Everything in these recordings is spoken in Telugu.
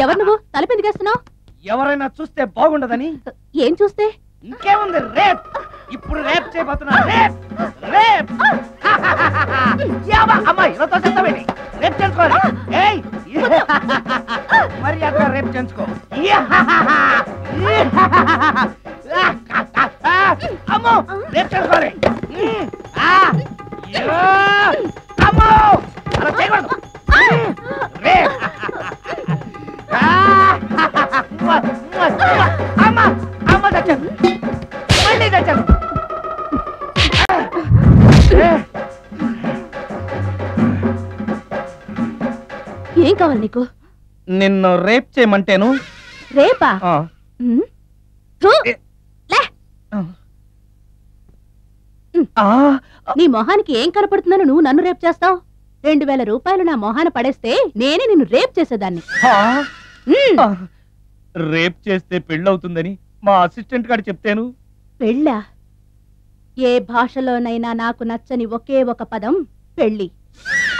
ఎవరు నువ్వు తలపెందుకేస్తున్నావు? ఎవరైనా చూస్తే బాగుండదని. ఏం చూస్తే? ఇంకేముంది, రేప్. ఇప్పుడు రేప్ చేయబోతున్నా. Rape rape. అమ్మాయి ఇలా చేస్తావేంటి? రేప్ చేసుకోవాలి. మరి అట్లా రేప్ చేసుకో. అమ్మో రేప్ చేసుకోవాలి. అమ్మో అలా చేయకూడదు. రేప్. అమ్మ అమ్మ తెచ్చాను, మళ్ళీ తెచ్చాను. ఏం కావాలి నీకు? నిన్ను రేప్ చేయమంటేను. రేపా? నీ మొహానికి ఏం కనపడుతుందని నువ్వు నన్ను రేప్ చేస్తావు? 2000 రూపాయలు నా మొహాన పడేస్తే నేనే నిన్ను రేప్ చేసేదాన్ని. రేప్ చేస్తే పెళ్ళవుతుందని మా అసిస్టెంట్ గారు చెప్తాను. పెళ్ళా? ఏ భాషలోనైనా నాకు నచ్చని ఒకే ఒక పదం పెళ్ళి.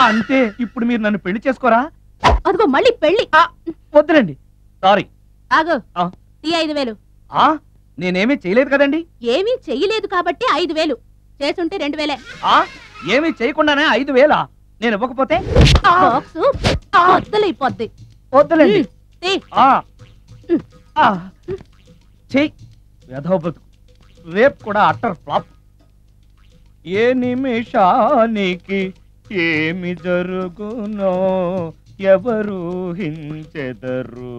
అంటే ఇప్పుడు మీరు నన్ను పెళ్లి చేసుకోరా? అదిగో మళ్ళీ పెళ్ళి. వద్దులండి, సారీ. ఆగో, ఈ 5000. నేనేమీ చేయలేదు కదండి. ఏమీ చెయ్యలేదు కాబట్టి 5000. చేసుంటే 2000. ఏమీ చేయకుండానే 5000? నేను ఇవ్వకపోతే వద్దలైపోద్ది. వద్దులండి. రేప్ కూడా అట్టర్ ఫ్లాప్. ఏ నిమిషానికి ఏమి జరుగునో ఎవరు హించెదరు.